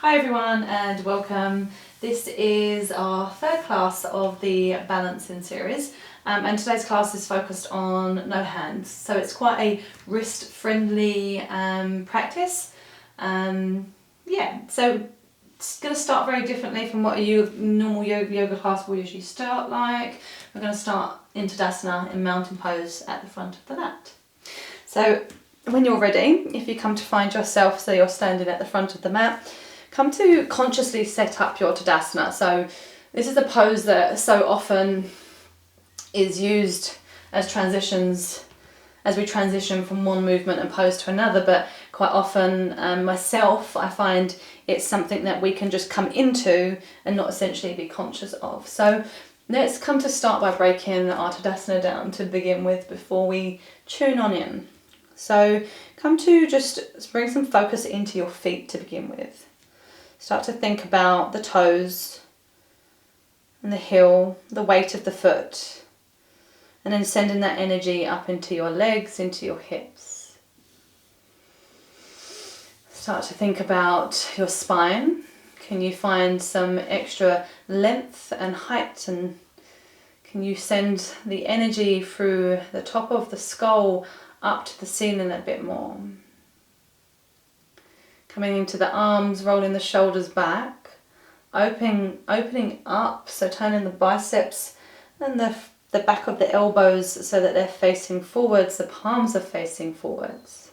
Hi everyone and welcome. This is our third class of the balancing series and today's class is focused on no hands. So it's quite a wrist friendly practice. So it's going to start very differently from what a normal yoga class will usually start like. We're going to start in Tadasana in mountain pose at the front of the mat. So when you're ready, if you come to find yourself, so you're standing at the front of the mat, come to consciously set up your Tadasana. So this is a pose that so often is used as transitions, as we transition from one movement and pose to another, but quite often myself, I find it's something that we can just come into and not essentially be conscious of. So let's come to start by breaking our Tadasana down to begin with before we tune on in. So come to just bring some focus into your feet to begin with. Start to think about the toes and the heel, the weight of the foot, and then sending that energy up into your legs, into your hips. Start to think about your spine. Can you find some extra length and height, and can you send the energy through the top of the skull up to the ceiling a bit more? Coming into the arms, rolling the shoulders back, opening up, so turning the biceps and the back of the elbows so that they're facing forwards, the palms are facing forwards.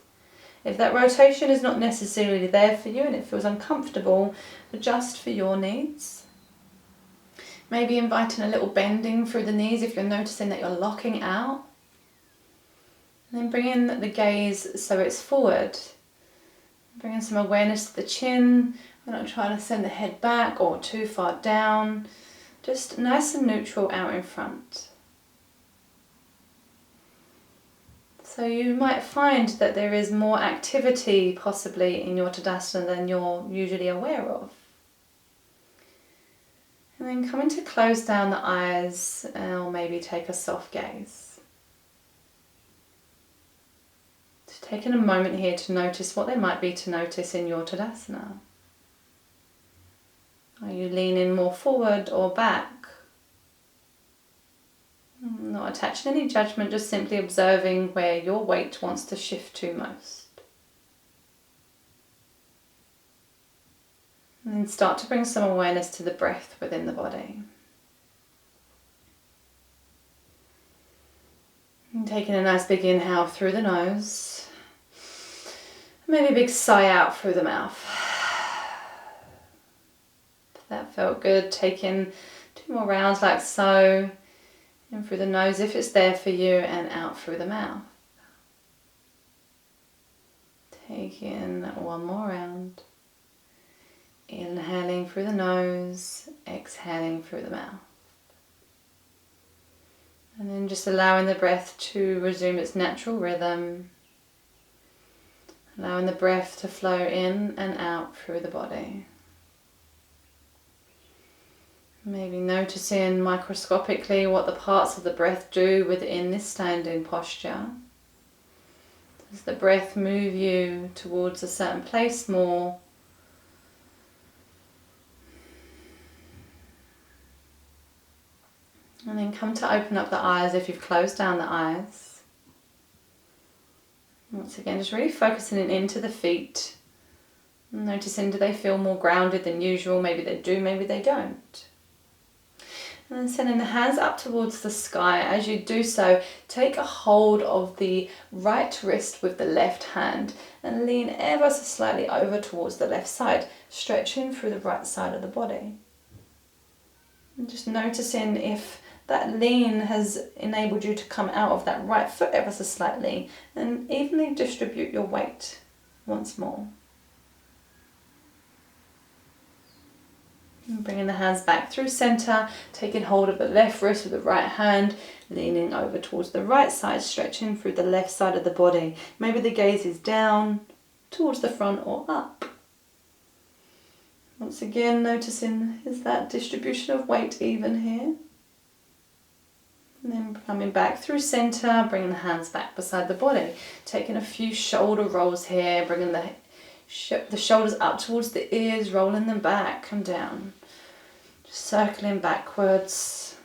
If that rotation is not necessarily there for you and it feels uncomfortable, adjust for your needs. Maybe inviting a little bending through the knees if you're noticing that you're locking out. And then bringing the gaze so it's forward. Bringing some awareness to the chin. We're not trying to send the head back or too far down. Just nice and neutral out in front. So you might find that there is more activity possibly in your Tadasana than you're usually aware of. And then coming to close down the eyes or maybe take a soft gaze. Taking a moment here to notice what there might be to notice in your Tadasana. Are you leaning more forward or back? Not attaching any judgment, just simply observing where your weight wants to shift to most. And then start to bring some awareness to the breath within the body. And taking a nice big inhale through the nose. Maybe a big sigh out through the mouth. If that felt good, take in 2 more rounds like so. In through the nose if it's there for you, and out through the mouth. Take in 1 more round. Inhaling through the nose, exhaling through the mouth. And then just allowing the breath to resume its natural rhythm. Allowing the breath to flow in and out through the body. Maybe noticing microscopically what the parts of the breath do within this standing posture. Does the breath move you towards a certain place more? And then come to open up the eyes if you've closed down the eyes. Once again, just really focusing into the feet. Noticing, do they feel more grounded than usual? Maybe they do, maybe they don't. And then sending the hands up towards the sky. As you do so, take a hold of the right wrist with the left hand and lean ever so slightly over towards the left side, stretching through the right side of the body. And just noticing if that lean has enabled you to come out of that right foot ever so slightly and evenly distribute your weight once more. And bringing the hands back through center, taking hold of the left wrist with the right hand, leaning over towards the right side, stretching through the left side of the body. Maybe the gaze is down, towards the front or up. Once again, noticing, is that distribution of weight even here? And then coming back through center, bringing the hands back beside the body. Taking a few shoulder rolls here, bringing the The shoulders up towards the ears, rolling them back and down. Just circling backwards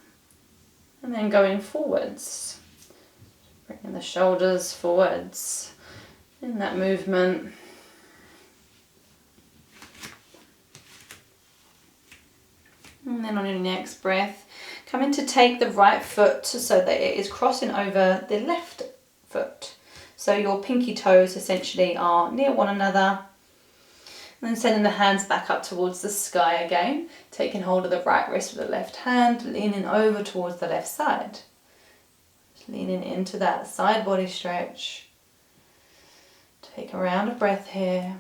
and then going forwards. Bringing the shoulders forwards in that movement. And then on your next breath, coming to take the right foot so that it is crossing over the left foot. So your pinky toes essentially are near one another. And then sending the hands back up towards the sky again, taking hold of the right wrist with the left hand, leaning over towards the left side. Just leaning into that side body stretch. Take a round of breath here.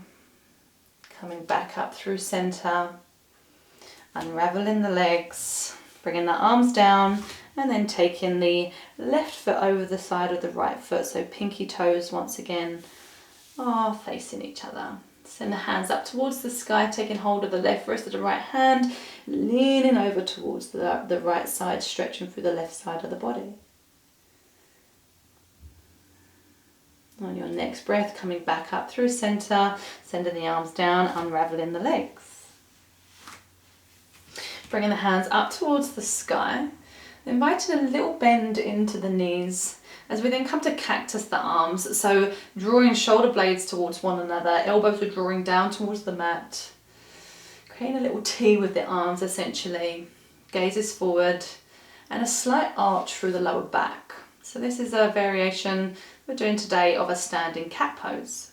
Coming back up through center. Unraveling the legs, bringing the arms down, and then taking the left foot over the side of the right foot. So pinky toes once again are facing each other. Send the hands up towards the sky, taking hold of the left wrist of the right hand, leaning over towards the right side, stretching through the left side of the body. On your next breath, coming back up through center, sending the arms down, unraveling the legs. Bringing the hands up towards the sky, inviting a little bend into the knees as we then come to cactus the arms. So drawing shoulder blades towards one another, elbows are drawing down towards the mat. Creating a little T with the arms essentially, gazes forward and a slight arch through the lower back. So this is a variation we're doing today of a standing cat pose.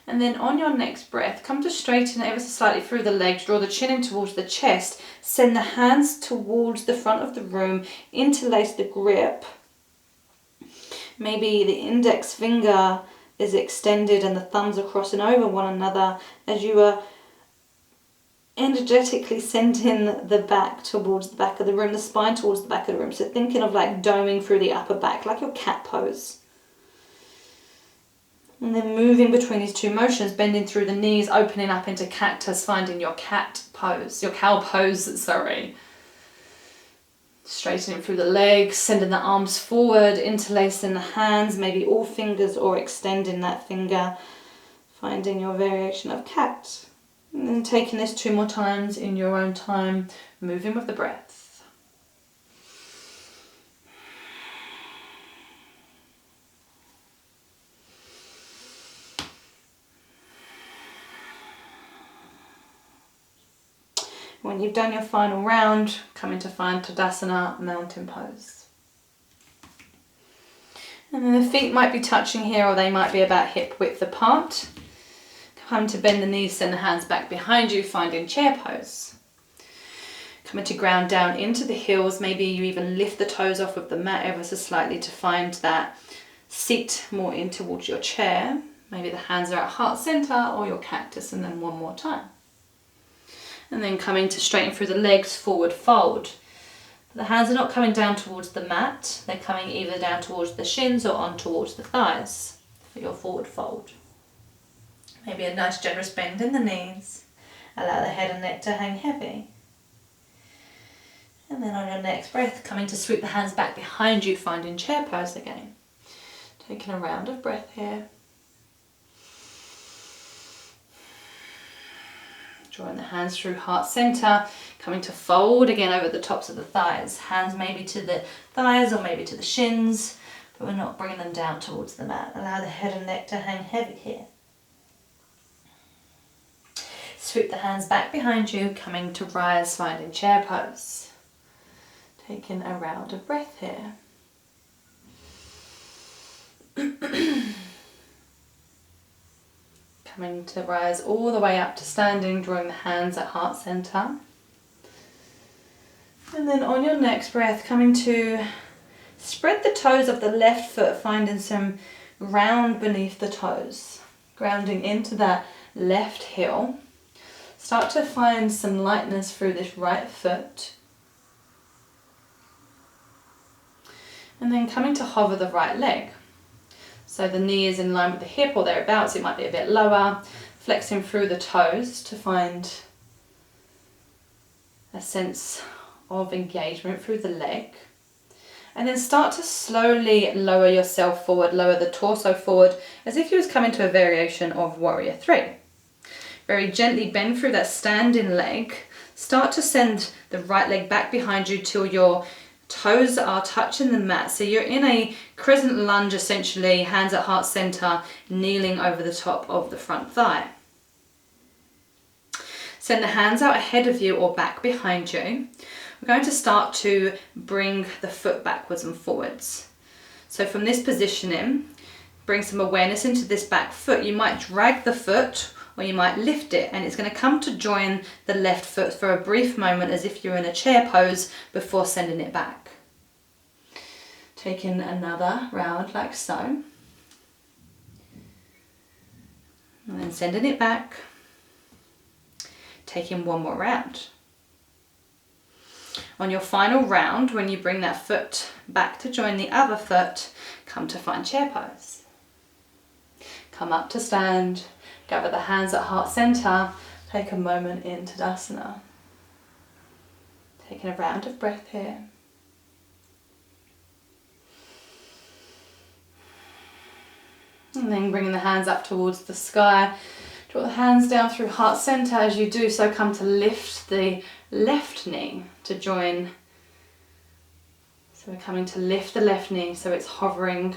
And then on your next breath, come to straighten ever so slightly through the legs, draw the chin in towards the chest, send the hands towards the front of the room, interlace the grip. Maybe the index finger is extended and the thumbs are crossing over one another as you are energetically sending the back towards the back of the room, the spine towards the back of the room. So thinking of like doming through the upper back, like your cat pose. And then moving between these two motions, bending through the knees, opening up into cactus, finding your cat pose, your cow pose, sorry. Straightening through the legs, sending the arms forward, interlacing the hands, maybe all fingers or extending that finger, finding your variation of cat. And then taking this 2 more times in your own time, moving with the breath. When you've done your final round, come into Fine Tadasana, mountain pose. And then the feet might be touching here or they might be about hip width apart. Come to bend the knees, send the hands back behind you, finding chair pose. Coming to ground down into the heels, maybe you even lift the toes off of the mat ever so slightly to find that seat more in towards your chair. Maybe the hands are at heart center or your cactus, and then one more time. And then coming to straighten through the legs, forward fold. The hands are not coming down towards the mat, they're coming either down towards the shins or on towards the thighs for your forward fold. Maybe a nice generous bend in the knees. Allow the head and neck to hang heavy. And then on your next breath, coming to sweep the hands back behind you, finding chair pose again. Taking a round of breath here. Drawing the hands through heart center, coming to fold again over the tops of the thighs. Hands maybe to the thighs or maybe to the shins, but we're not bringing them down towards the mat. Allow the head and neck to hang heavy here. Sweep the hands back behind you, coming to rise, finding chair pose. Taking a round of breath here. Coming to rise all the way up to standing, drawing the hands at heart center. And then on your next breath, coming to spread the toes of the left foot, finding some ground beneath the toes. Grounding into that left heel. Start to find some lightness through this right foot. And then coming to hover the right leg. So the knee is in line with the hip or thereabouts, it might be a bit lower. Flexing through the toes to find a sense of engagement through the leg. And then start to slowly lower yourself forward, lower the torso forward, as if you was coming to a variation of Warrior Three. Very gently bend through that standing leg. Start to send the right leg back behind you till your toes are touching the mat. So you're in a crescent lunge essentially, hands at heart center, kneeling over the top of the front thigh. Send the hands out ahead of you or back behind you. We're going to start to bring the foot backwards and forwards. So from this positioning, bring some awareness into this back foot. You might drag the foot or you might lift it, and it's going to come to join the left foot for a brief moment as if you're in a chair pose before sending it back. Taking another round like so. And then sending it back. Taking one more round. On your final round, when you bring that foot back to join the other foot, come to find chair pose. Come up to stand, gather the hands at heart center, take a moment in Tadasana. Taking a round of breath here. And then bringing the hands up towards the sky. Draw the hands down through heart center. As you do so, come to lift the left knee to join. So we're coming to lift the left knee so it's hovering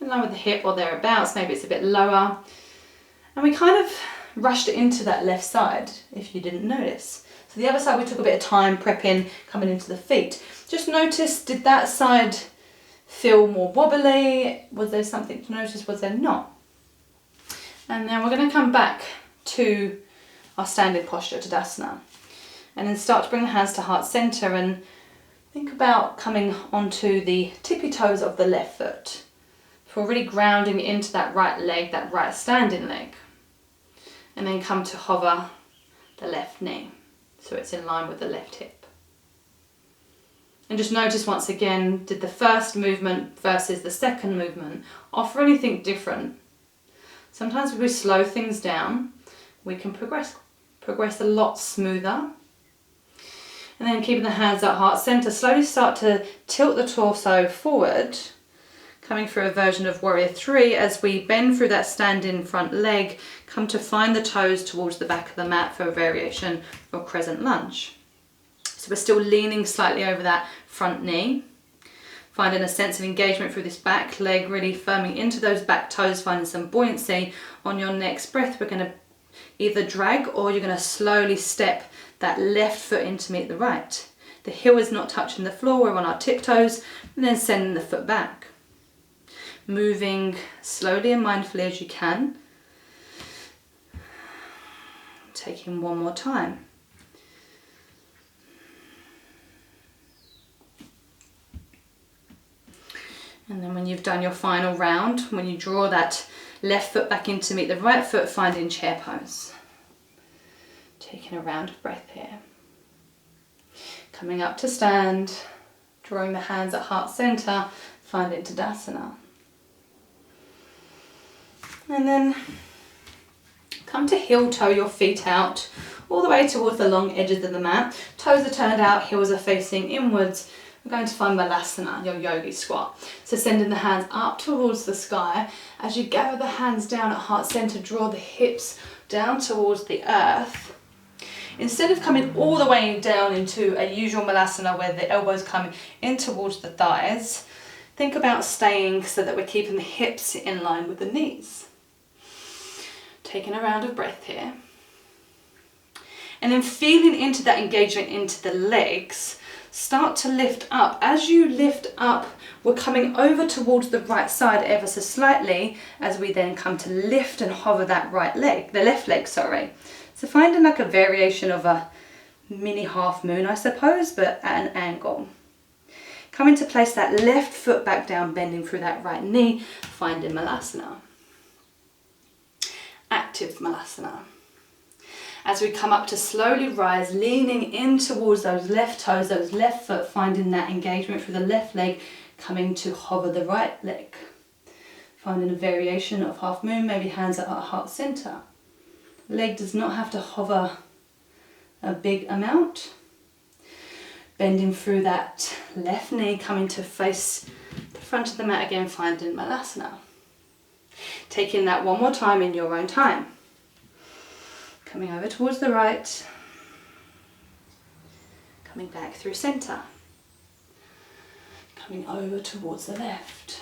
in line with the hip or thereabouts. Maybe it's a bit lower. And we kind of rushed into that left side, if you didn't notice. So the other side we took a bit of time prepping, coming into the feet. Just notice, did that side feel more wobbly? Was there something to notice? Was there not? And then we're going to come back to our standing posture, Tadasana. And then start to bring the hands to heart center and think about coming onto the tippy toes of the left foot. So we're really grounding into that right leg, that right standing leg. And then come to hover the left knee so it's in line with the left hip. And just notice once again, did the first movement versus the second movement offer anything different? Sometimes if we slow things down, we can progress a lot smoother. And then keeping the hands at heart center, slowly start to tilt the torso forward, coming through a version of Warrior Three as we bend through that standing front leg, come to find the toes towards the back of the mat for a variation of crescent lunge. So we're still leaning slightly over that front knee, finding a sense of engagement through this back leg, really firming into those back toes, finding some buoyancy. On your next breath, we're going to either drag or you're going to slowly step that left foot in to meet the right. The heel is not touching the floor, we're on our tiptoes, and then sending the foot back. Moving slowly and mindfully as you can. Taking one more time. And then when you've done your final round, when you draw that left foot back in to meet the right foot, finding chair pose. Taking a round of breath here. Coming up to stand, drawing the hands at heart center, finding Tadasana. And then come to heel toe your feet out all the way towards the long edges of the mat. Toes are turned out, heels are facing inwards. We're going to find Malasana, your yogi squat. So sending the hands up towards the sky. As you gather the hands down at heart center, draw the hips down towards the earth. Instead of coming all the way down into a usual Malasana where the elbows come in towards the thighs, think about staying so that we're keeping the hips in line with the knees. Taking a round of breath here. And then feeling into that engagement into the legs, start to lift up. As you lift up, we're coming over towards the right side ever so slightly as we then come to lift and hover that right leg, the left leg, sorry. So finding like a variation of a mini half moon, I suppose, but at an angle. Coming to place that left foot back down, bending through that right knee, finding Malasana. Active Malasana. As we come up to slowly rise, leaning in towards those left toes, those left foot, finding that engagement through the left leg, coming to hover the right leg. Finding a variation of half moon, maybe hands at heart center. Leg does not have to hover a big amount. Bending through that left knee, coming to face the front of the mat again, finding Malasana. Taking that one more time in your own time. Coming over towards the right. Coming back through center. Coming over towards the left.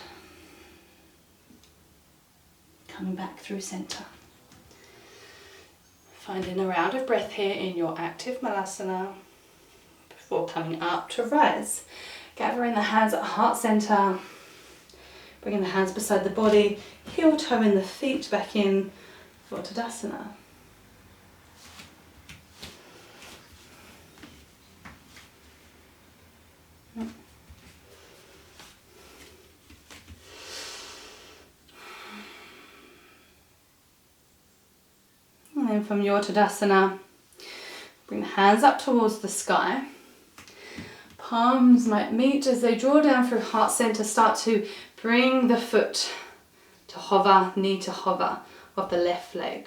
Coming back through center. Finding a round of breath here in your active Malasana before coming up to rise. Gathering the hands at heart center. Bringing the hands beside the body. Heel toe in the feet back in for Tadasana. And then from your Tadasana, bring the hands up towards the sky. Palms might meet as they draw down through heart center. Start to bring the foot to hover, knee to hover of the left leg.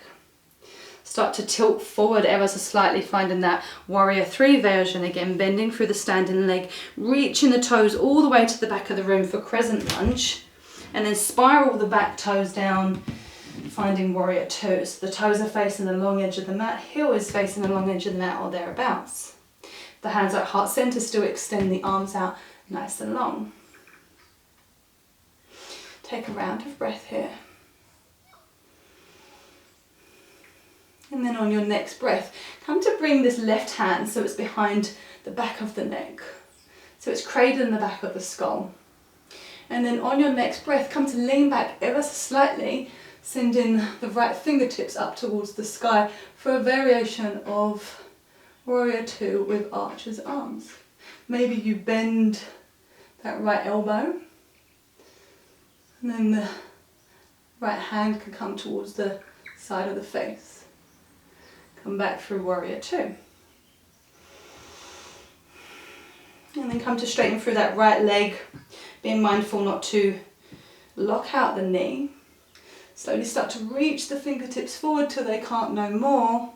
Start to tilt forward ever so slightly, finding that warrior three version again, bending through the standing leg, reaching the toes all the way to the back of the room for crescent lunge, and then spiral the back toes down, finding warrior two. So the toes are facing the long edge of the mat, heel is facing the long edge of the mat or thereabouts. The hands at heart center, still extend the arms out nice and long. Take a round of breath here. And then on your next breath, come to bring this left hand so it's behind the back of the neck. So it's cradling the back of the skull. And then on your next breath, come to lean back ever so slightly, sending the right fingertips up towards the sky for a variation of warrior two with archer's arms. Maybe you bend that right elbow, and then the right hand can come towards the side of the face. Come back through warrior two. And then come to straighten through that right leg, being mindful not to lock out the knee. Slowly start to reach the fingertips forward till they can't no more.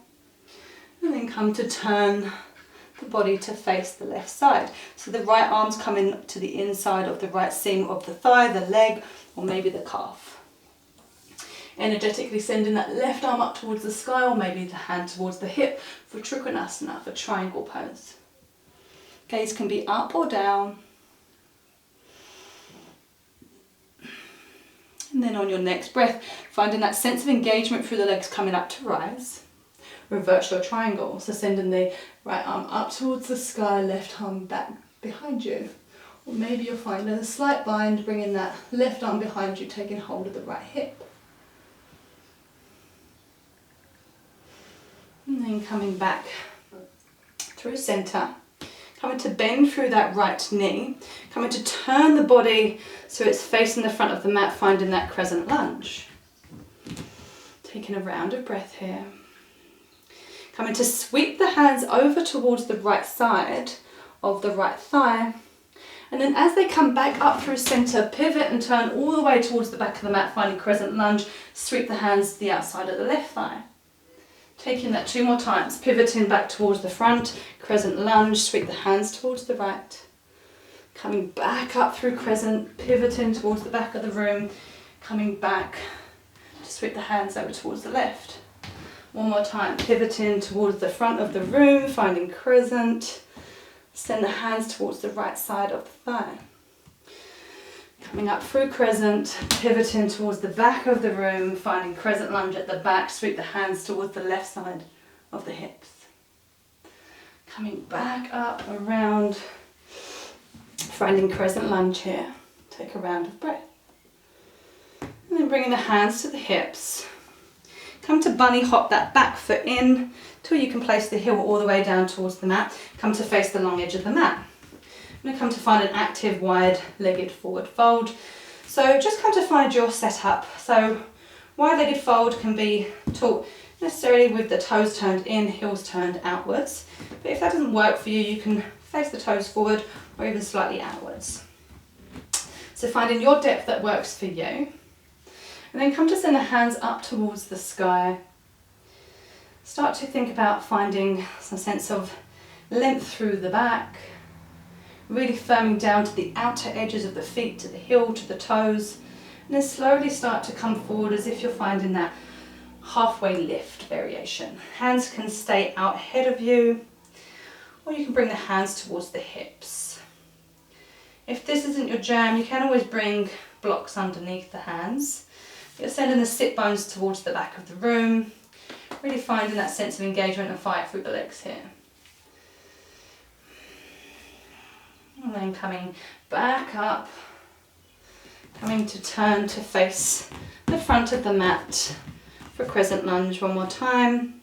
And then come to turn the body to face the left side. So the right arm's coming to the inside of the right seam of the thigh, the leg, or maybe the calf. Energetically sending that left arm up towards the sky, or maybe the hand towards the hip for Trikonasana, for triangle pose. Gaze can be up or down. And then on your next breath, finding that sense of engagement through the legs coming up to rise. Reverse your triangle, so sending the right arm up towards the sky, left arm back behind you. Or maybe you're finding a slight bind, bringing that left arm behind you, taking hold of the right hip. And then coming back through center, coming to bend through that right knee, coming to turn the body so it's facing the front of the mat, finding that crescent lunge. Taking a round of breath here. Coming to sweep the hands over towards the right side of the right thigh. And then as they come back up through center, pivot and turn all the way towards the back of the mat, finding crescent lunge, sweep the hands to the outside of the left thigh. Taking that 2 more times, pivoting back towards the front, crescent lunge, sweep the hands towards the right. Coming back up through crescent, pivoting towards the back of the room, coming back to sweep the hands over towards the left. 1 more time, pivoting towards the front of the room, finding crescent. Send the hands towards the right side of the thigh. Coming up through crescent, pivoting towards the back of the room, finding crescent lunge at the back, sweep the hands towards the left side of the hips. Coming back up, around, finding crescent lunge here. Take a round of breath. And then bringing the hands to the hips. Come to bunny hop that back foot in till you can place the heel all the way down towards the mat. Come to face the long edge of the mat. I'm going to come to find an active wide-legged forward fold. So just come to find your setup. So wide-legged fold can be taught necessarily with the toes turned in, heels turned outwards. But if that doesn't work for you, you can face the toes forward or even slightly outwards. So finding your depth that works for you. And then come to send the hands up towards the sky. Start to think about finding some sense of length through the back. really firming down to the outer edges of the feet, to the heel, to the toes, and then slowly start to come forward as if you're finding that halfway lift variation. Hands can stay out ahead of you, or you can bring the hands towards the hips. If this isn't your jam, you can always bring blocks underneath the hands. You're sending the sit bones towards the back of the room, really finding that sense of engagement and fire through the legs here. And then coming back up, coming to turn to face the front of the mat for crescent lunge one more time.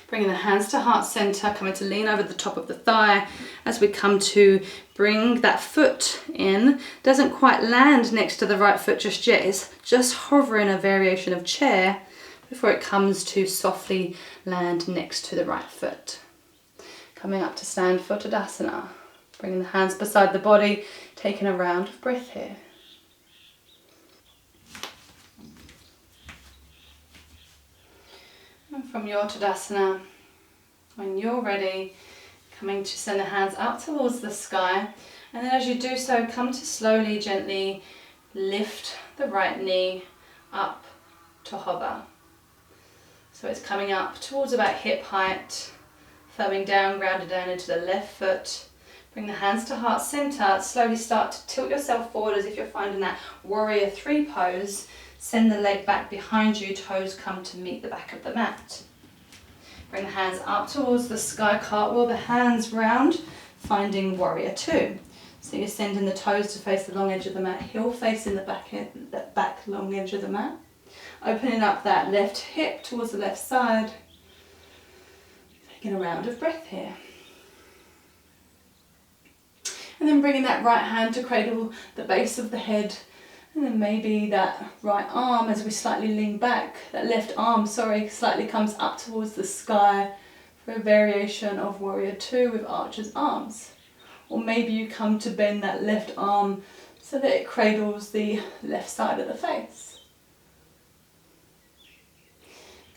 Bringing the hands to heart center, coming to lean over the top of the thigh as we come to bring that foot in. Doesn't quite land next to the right foot just yet, it's just hovering a variation of chair before it comes to softly land next to the right foot. Coming up to stand for Tadasana, bringing the hands beside the body, taking a round of breath here. And from your Tadasana, when you're ready, coming to send the hands up towards the sky, and then as you do so, come to slowly, gently lift the right knee up to hover. So it's coming up towards about hip height, firming down, grounded down into the left foot. Bring the hands to heart center, slowly start to tilt yourself forward as if you're finding that warrior 3 pose. Send the leg back behind you, toes come to meet the back of the mat. Bring the hands up towards the sky, cartwheel the hands round, finding warrior 2. So you're sending the toes to face the long edge of the mat, heel facing the back long edge of the mat. Opening up that left hip towards the left side. Taking a round of breath here. And then bringing that right hand to cradle the base of the head. And then maybe that right arm, as we slightly lean back, that left arm, slightly comes up towards the sky for a variation of warrior 2 with archer's arms. Or maybe you come to bend that left arm so that it cradles the left side of the face.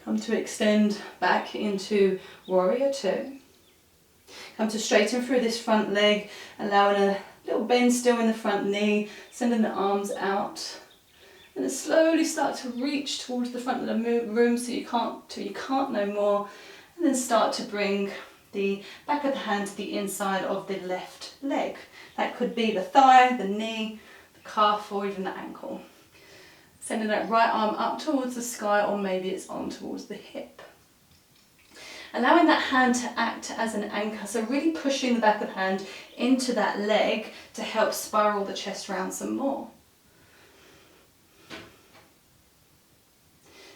Come to extend back into warrior 2. Come to straighten through this front leg, allowing a little bend still in the front knee, sending the arms out. And then slowly start to reach towards the front of the room till you can't no more. And then start to bring the back of the hand to the inside of the left leg. That could be the thigh, the knee, the calf, or even the ankle. Sending that right arm up towards the sky, or maybe it's on towards the hip. Allowing that hand to act as an anchor, so really pushing the back of the hand into that leg to help spiral the chest round some more.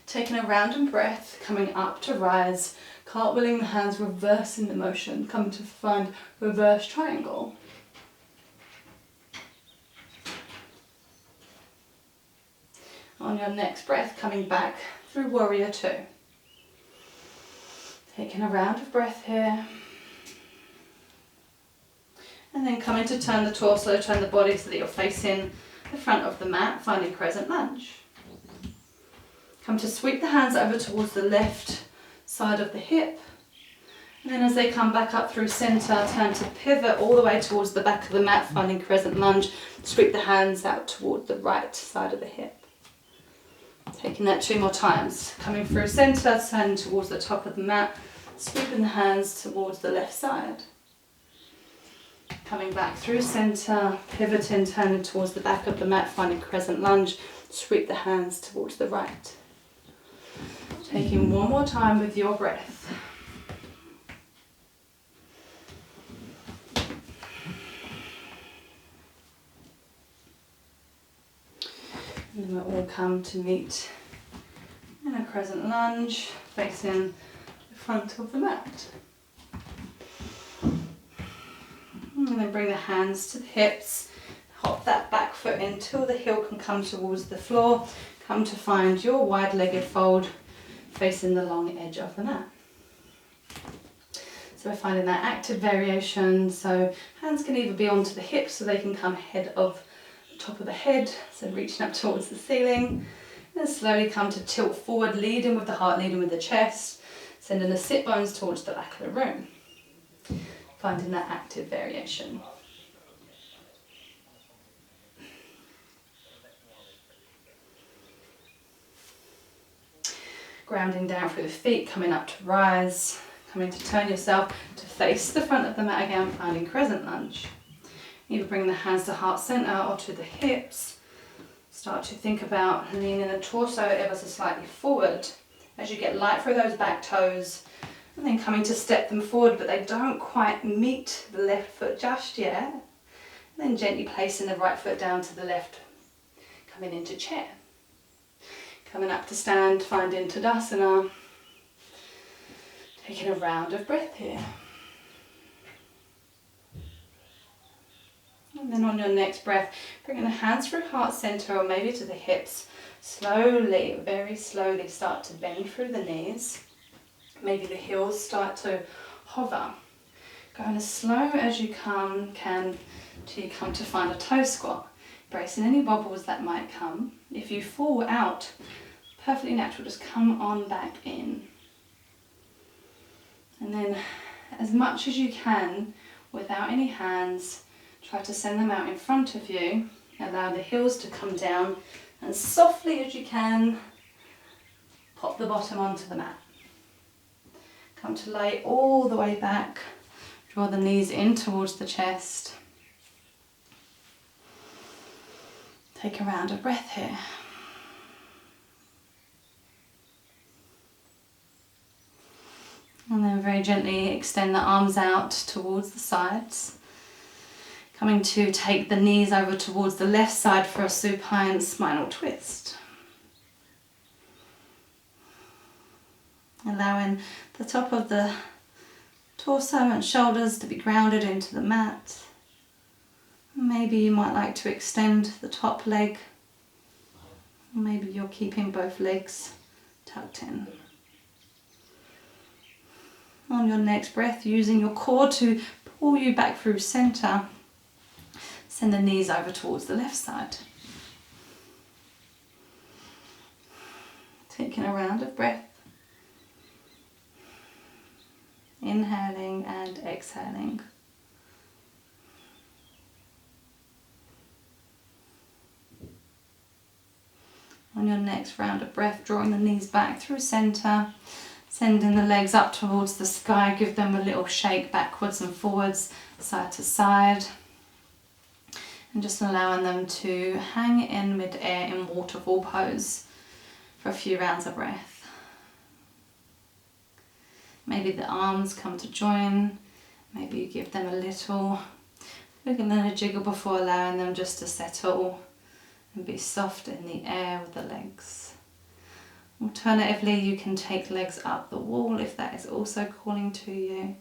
Taking a round breath, coming up to rise, cartwheeling the hands, reversing the motion, come to find reverse triangle. On your next breath, coming back through warrior 2. Taking a round of breath here. And then coming to turn the torso, turn the body so that you're facing the front of the mat, finding crescent lunge. Come to sweep the hands over towards the left side of the hip. And then as they come back up through center, turn to pivot all the way towards the back of the mat, finding crescent lunge. Sweep the hands out toward the right side of the hip. Taking that 2 more times. Coming through center, turning towards the top of the mat, sweeping the hands towards the left side. Coming back through center, pivoting, turning towards the back of the mat, finding crescent lunge, sweep the hands towards the right. Taking 1 more time with your breath. And then we'll all come to meet in a crescent lunge, facing the front of the mat. And then bring the hands to the hips, hop that back foot in till the heel can come towards the floor. Come to find your wide-legged fold facing the long edge of the mat. So we're finding that active variation, so hands can either be onto the hips so they can come ahead of top of the head, so reaching up towards the ceiling, and slowly come to tilt forward, leading with the heart, leading with the chest, sending the sit bones towards the back of the room, finding that active variation. Grounding down through the feet, coming up to rise, coming to turn yourself to face the front of the mat again, finding crescent lunge. Either bring the hands to heart center or to the hips. Start to think about leaning the torso ever so slightly forward as you get light through those back toes, and then coming to step them forward, but they don't quite meet the left foot just yet. And then gently placing the right foot down to the left, coming into chair. Coming up to stand, finding Tadasana. Taking a round of breath here. And then on your next breath, bringing the hands through heart center or maybe to the hips. Slowly, very slowly start to bend through the knees. Maybe the heels start to hover. Going as slow as you can till you come to find a toe squat. Bracing any wobbles that might come. If you fall out, perfectly natural, just come on back in. And then as much as you can, without any hands, try to send them out in front of you. Allow the heels to come down and softly as you can, pop the bottom onto the mat. Come to lay all the way back. Draw the knees in towards the chest. Take a round of breath here. And then very gently extend the arms out towards the sides. Coming to take the knees over towards the left side for a supine spinal twist. Allowing the top of the torso and shoulders to be grounded into the mat. Maybe you might like to extend the top leg. Maybe you're keeping both legs tucked in. On your next breath, using your core to pull you back through center, send the knees over towards the left side. Taking a round of breath. Inhaling and exhaling. On your next round of breath, drawing the knees back through center, sending the legs up towards the sky, give them a little shake backwards and forwards, side to side. And just allowing them to hang in mid-air in waterfall pose for a few rounds of breath. Maybe the arms come to join, maybe you give them a little wiggle and a jiggle before allowing them just to settle and be soft in the air with the legs. Alternatively, you can take legs up the wall if that is also calling to you.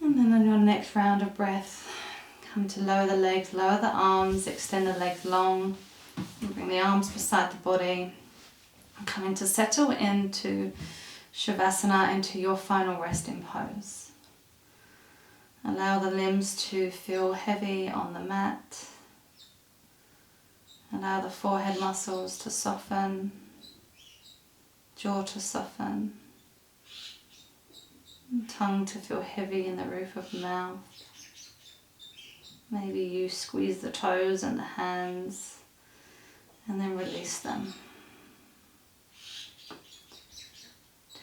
And then on your next round of breath, come to lower the legs, lower the arms, extend the legs long, and bring the arms beside the body. Coming to settle into Shavasana, into your final resting pose. Allow the limbs to feel heavy on the mat. Allow the forehead muscles to soften, jaw to soften, and tongue to feel heavy in the roof of the mouth. Maybe you squeeze the toes and the hands and then release them.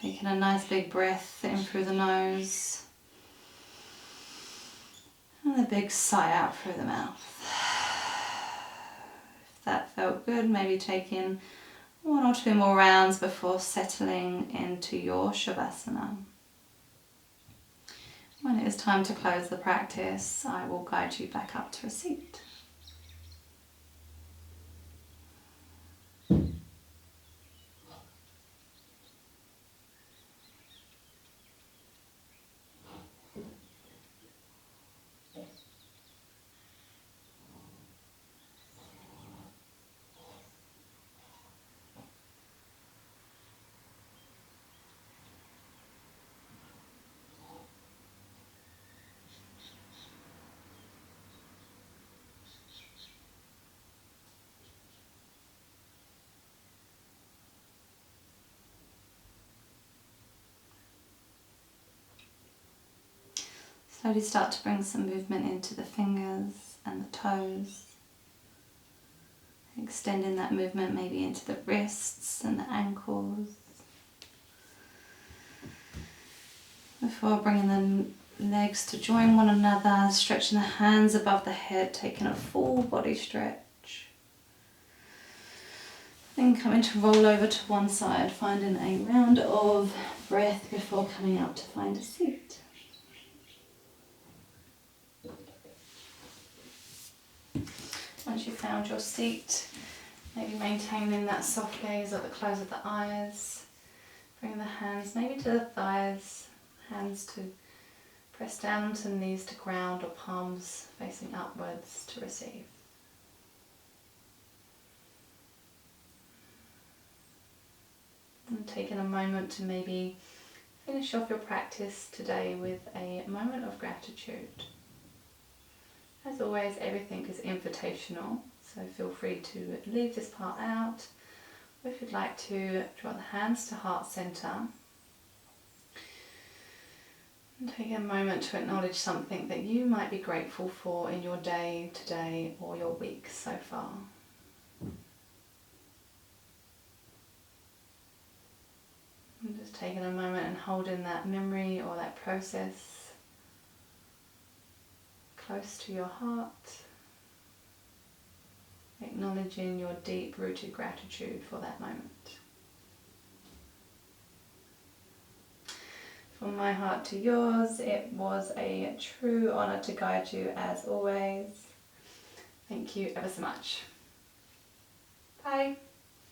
Taking a nice big breath in through the nose and a big sigh out through the mouth. If that felt good, maybe take in 1 or 2 more rounds before settling into your Shavasana. When it is time to close the practice, I will guide you back up to a seat. Slowly start to bring some movement into the fingers and the toes. Extending that movement maybe into the wrists and the ankles. Before bringing the legs to join one another, stretching the hands above the head, taking a full body stretch. Then coming to roll over to one side, finding a round of breath before coming up to find a seat. Once you've found your seat, maybe maintaining that soft gaze at the close of the eyes. Bring the hands maybe to the thighs, hands to press down to knees to ground or palms facing upwards to receive. And taking a moment to maybe finish off your practice today with a moment of gratitude. As always, everything is invitational, so feel free to leave this part out. Or if you'd like to, draw the hands to heart center. And take a moment to acknowledge something that you might be grateful for in your day today or your week so far. And just taking a moment and holding that memory or that process close to your heart, acknowledging your deep-rooted gratitude for that moment. From my heart to yours, it was a true honour to guide you as always. Thank you ever so much. Bye.